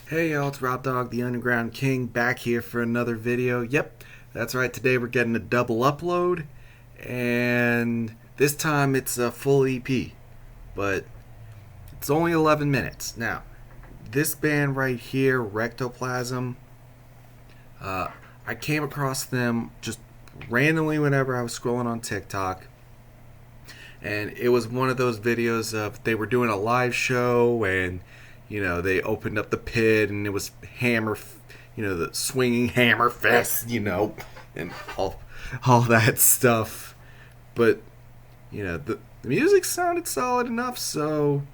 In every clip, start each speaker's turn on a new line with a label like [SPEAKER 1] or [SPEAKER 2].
[SPEAKER 1] Hey y'all, it's Rob Dog, the Underground King, back here for another video. Yep, that's right, today we're getting a double upload, and this time it's a full EP, but it's only 11 minutes. Now, this band right here, Rectoplasm, I came across them just randomly whenever I was scrolling on TikTok, and it was one of those videos of they were doing a live show, and you know, they opened up the pit and it was hammer, the swinging hammer fest, and all that stuff. But, the music sounded solid enough, so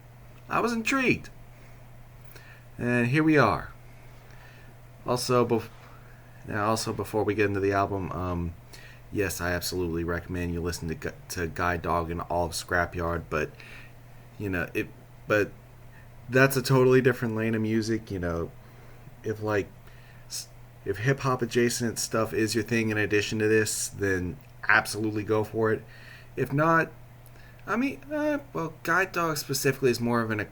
[SPEAKER 1] I was intrigued. And here we are. Also, before we get into the album, yes, I absolutely recommend you listen to Guide Dog and all of Scrapyard, but, that's a totally different lane of music. If hip-hop adjacent stuff is your thing in addition to this, then absolutely go for it. If not, Guide Dog specifically is more of an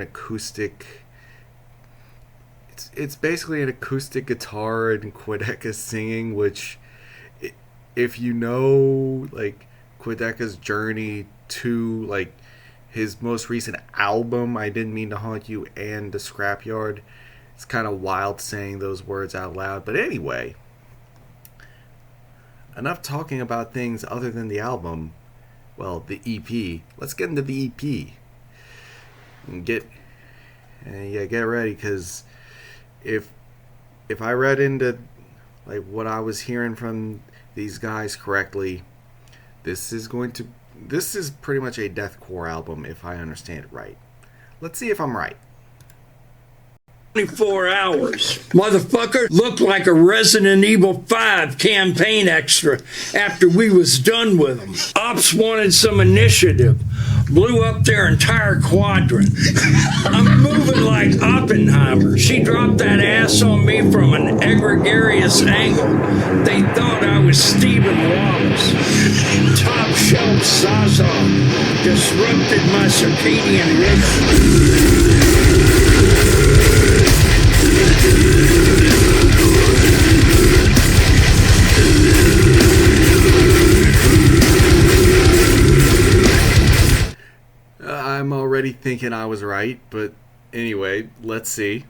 [SPEAKER 1] acoustic. It's basically an acoustic guitar and Quedeca's singing, which, if you know Quedeca's journey to his most recent album, I Didn't Mean to Haunt You, and The Scrapyard, it's kind of wild saying those words out loud. But anyway, enough talking about things other than the album. Well, the EP. Let's get into the EP. And get ready, because if I read into what I was hearing from these guys correctly, this is pretty much a deathcore album, if I understand it right. Let's see if I'm right.
[SPEAKER 2] 24 hours. Motherfucker looked like a Resident Evil 5 campaign extra after we was done with them. Ops wanted some initiative. Blew up their entire quadrant. I'm moving like Oppenheimer. She dropped that ass on me from an egregious angle. They thought I was Stephen Wallace. Top shelf Zaza disrupted my circadian rhythm.
[SPEAKER 1] I'm already thinking I was right, but anyway, let's see.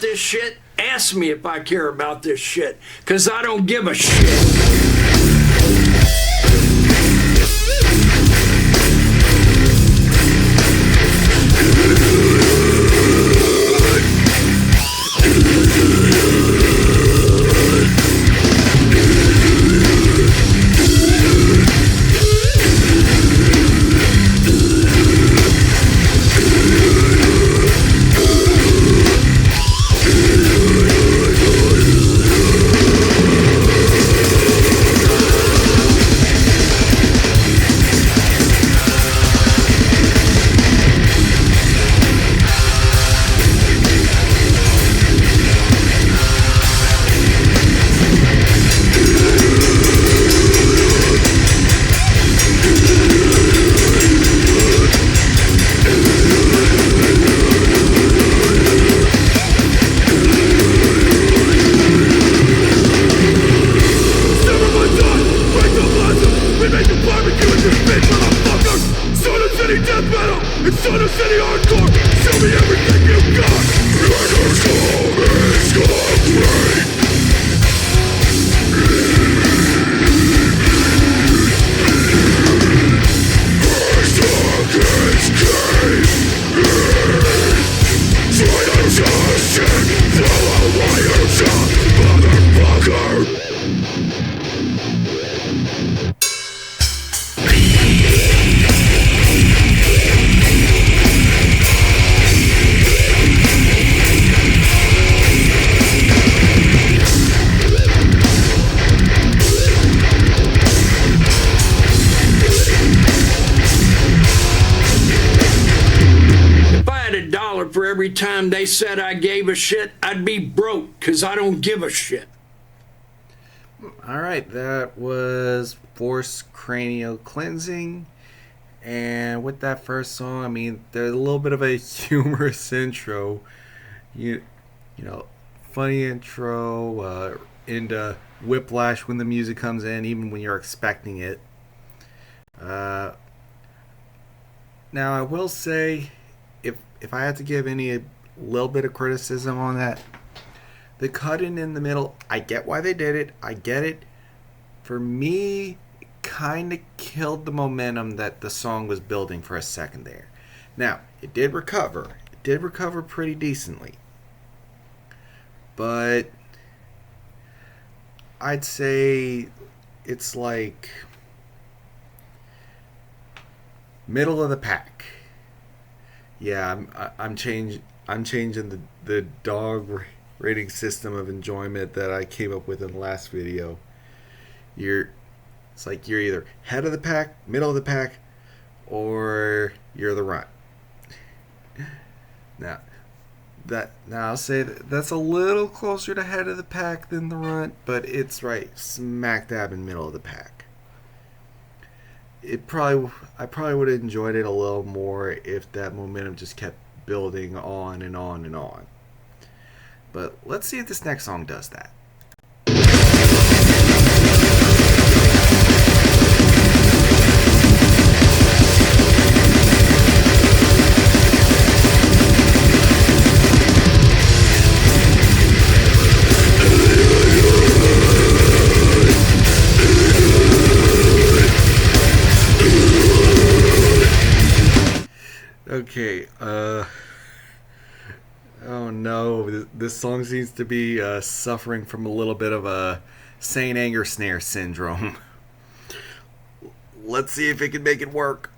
[SPEAKER 2] This shit? Ask me if I care about this shit, because I don't give a shit. for every time they said I gave a shit, I'd be broke because I don't give a shit.
[SPEAKER 1] Alright, that was Forced Cranial Cleansing. And with that first song, I mean, there's a little bit of a humorous intro. You know, funny intro, into whiplash when the music comes in, even when you're expecting it. Now, I will say, if I had to give a little bit of criticism on that, the cutting in the middle, I get why they did it. I get it. For me, it kind of killed the momentum that the song was building for a second there. Now, it did recover. It did recover pretty decently. But I'd say it's like middle of the pack. Yeah, I'm changing the dog rating system of enjoyment that I came up with in the last video. It's like you're either head of the pack, middle of the pack, or you're the runt. Now I'll say that's a little closer to head of the pack than the runt, but it's right smack dab in middle of the pack. I probably would have enjoyed it a little more if that momentum just kept building on and on and on. But let's see if this next song does that. Okay, oh no, this song seems to be suffering from a little bit of a Saint Anger Snare syndrome. Let's see if it can make it work.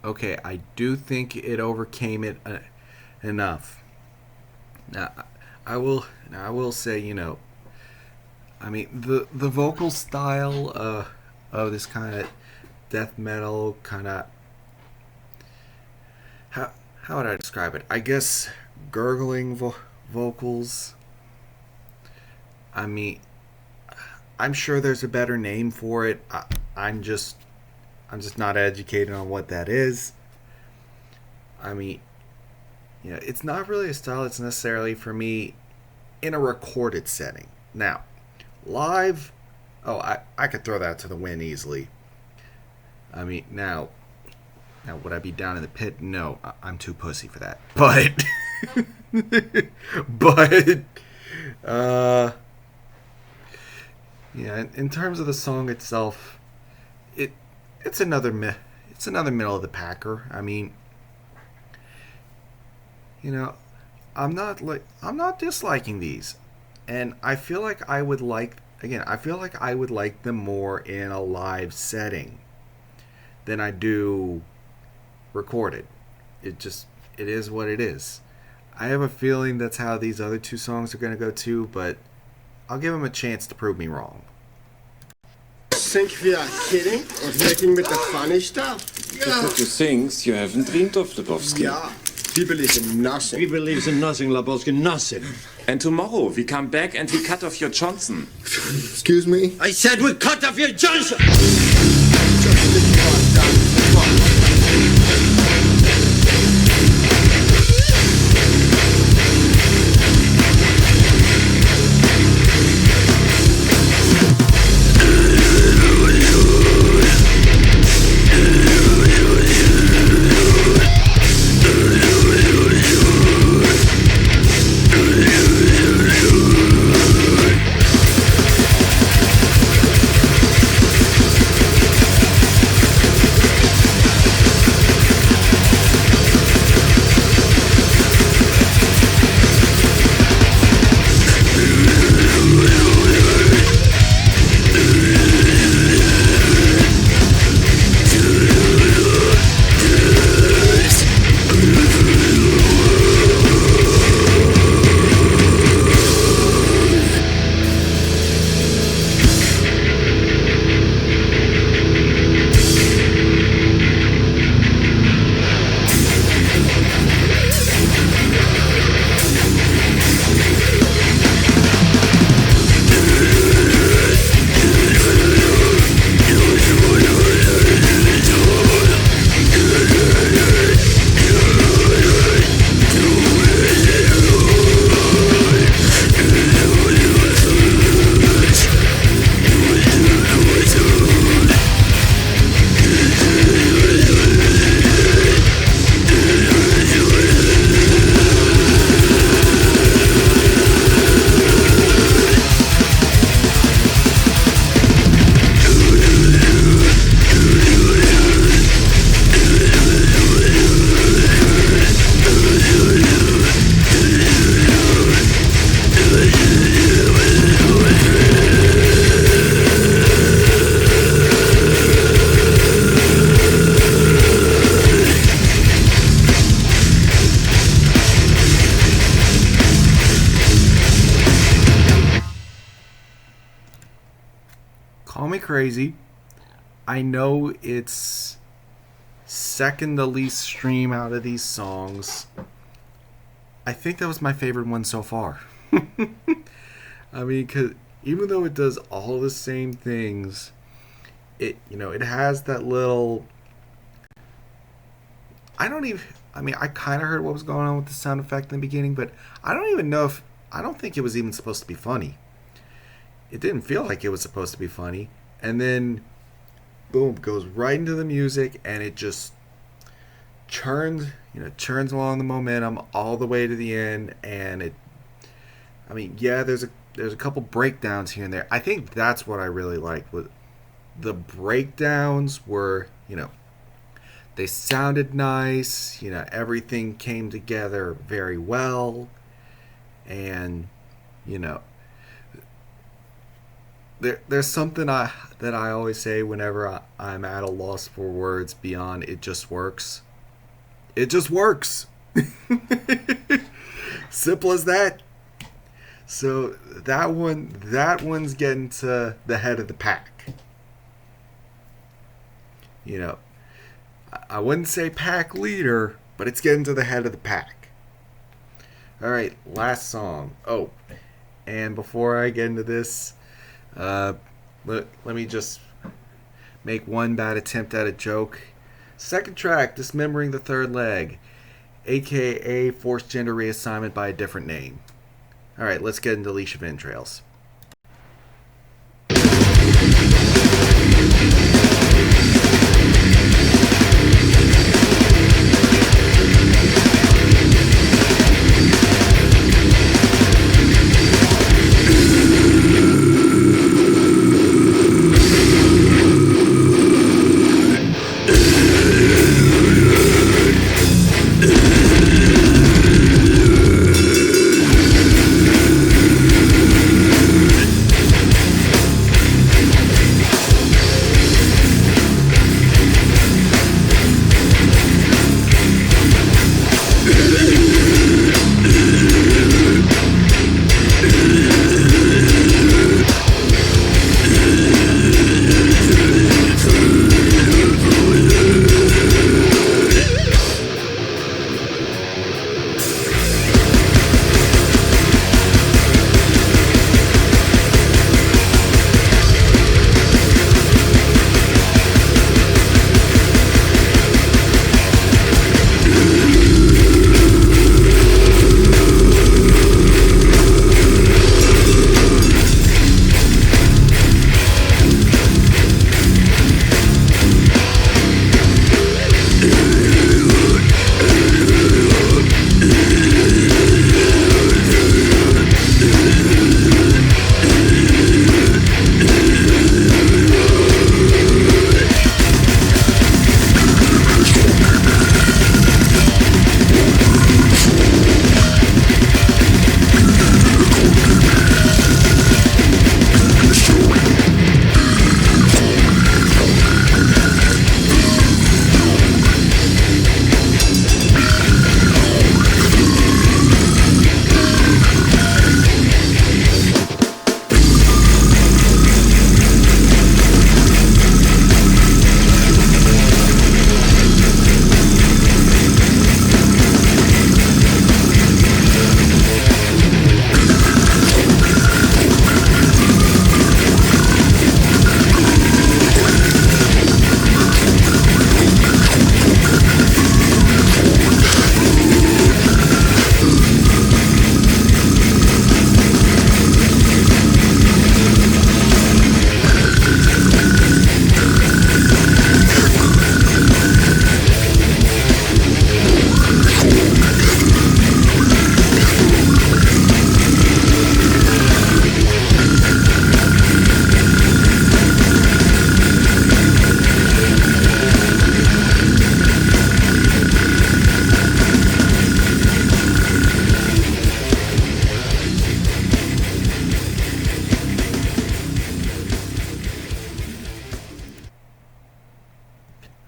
[SPEAKER 1] Okay, I do think it overcame it enough. Now, I will say, I mean, the vocal style of this kind of death metal kind of, how would I describe it? I guess gurgling vocals. I mean, I'm sure there's a better name for it. I'm just not educated on what that is. I mean, it's not really a style that's necessarily for me in a recorded setting. Now, live, I could throw that to the wind easily. I mean, now would I be down in the pit? No, I'm too pussy for that. But, Yeah, in terms of the song itself, it it's another it's another middle of the packer. I mean, you know, I'm not disliking these, and I feel like I would like again. I feel like I would like them more in a live setting than I do recorded. It is what it is. I have a feeling that's how these other two songs are going to go too, but I'll give them a chance to prove me wrong.
[SPEAKER 3] Think we are kidding or taking with the funny stuff?
[SPEAKER 4] That's what you think. You haven't dreamed of Lebowski.
[SPEAKER 3] Yeah, we believe in nothing.
[SPEAKER 5] He believes in nothing, Lebowski, nothing.
[SPEAKER 4] And tomorrow we come back and we cut off your Johnson.
[SPEAKER 3] Excuse me?
[SPEAKER 5] I said we cut off your Johnson!
[SPEAKER 1] Call me crazy. I know it's second to least stream out of these songs. I think that was my favorite one so far. I mean, cause even though it does all the same things, it has that little. I kind of heard what was going on with the sound effect in the beginning, but I don't even know if I don't think it was even supposed to be funny. It didn't feel like it was supposed to be funny, and then boom, goes right into the music, and it just churns along the momentum all the way to the end. And there's a couple breakdowns here and there. I think that's what I really liked. With the breakdowns were, they sounded nice. Everything came together very well, and There's something that I always say whenever I'm at a loss for words beyond "it just works." It just works. Simple as that. So that one's getting to the head of the pack. I wouldn't say pack leader, but it's getting to the head of the pack. All right, last song. Oh, and before I get into this. Let me just make one bad attempt at a joke. Second track, Dismembering the Third Leg, aka Forced Gender Reassignment by a Different Name. Alright, let's get into Leash of Entrails.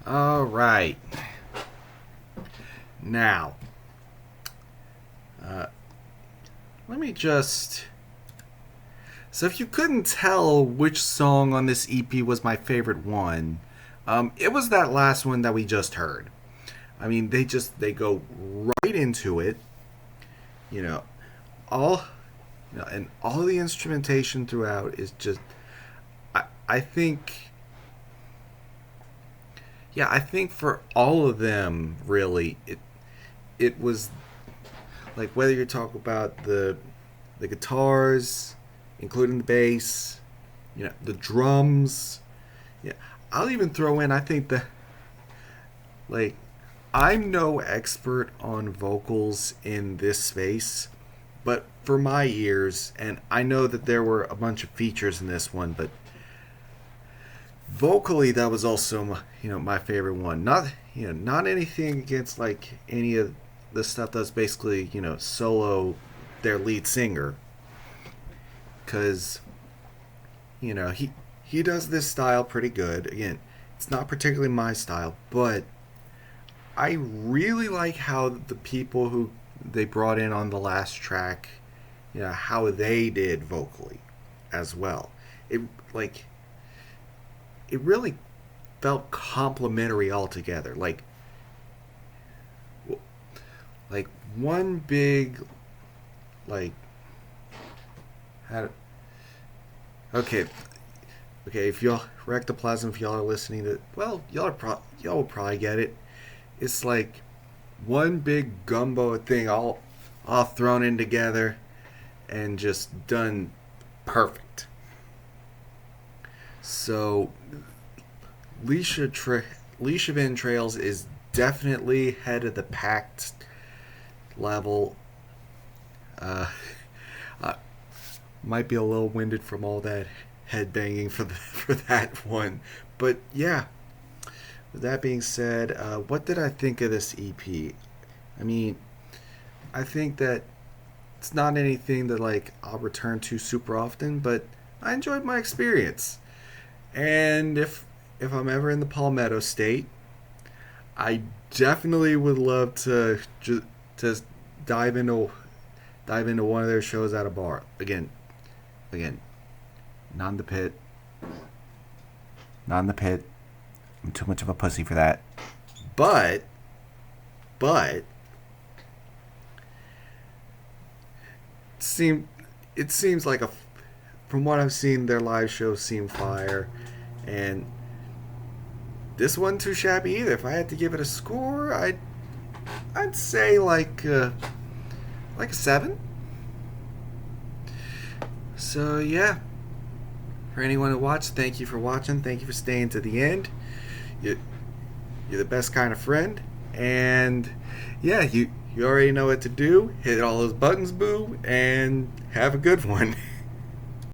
[SPEAKER 1] All right. Now, let me just... So if you couldn't tell which song on this EP was my favorite one, it was that last one that we just heard. I mean, they go right into it. And all the instrumentation throughout is just, I think for all of them, really, it was like, whether you're talking about the guitars, including the bass, the drums. Yeah, I'll even throw in, I think I'm no expert on vocals in this space, but for my ears, and I know that there were a bunch of features in this one, but vocally that was also my favorite one. Not anything against like any of the stuff that's basically solo their lead singer, because he does this style pretty good. Again, it's not particularly my style, but I really like how the people who they brought in on the last track, how they did vocally as well. It really felt complimentary altogether. Like one big, okay, if y'all, Rectoplasm, if y'all are listening to, well, y'all will probably get it. It's like one big gumbo thing all thrown in together and just done perfect. So Leisha Van Trails is definitely head of the packed level. Might be a little winded from all that headbanging for that one, but yeah. With that being said, what did I think of this EP? I mean, I think that it's not anything that I'll return to super often, but I enjoyed my experience. And if I'm ever in the Palmetto State, I definitely would love to dive into one of their shows at a bar. Again, not in the pit. I'm too much of a pussy for that. But it seems like from what I've seen, their live shows seem fire, and this wasn't too shabby either. If I had to give it a score, I'd say like a 7. So yeah, for anyone who watched, thank you for watching. Thank you for staying to the end. You're the best kind of friend, and yeah, you already know what to do. Hit all those buttons, boo, and have a good one.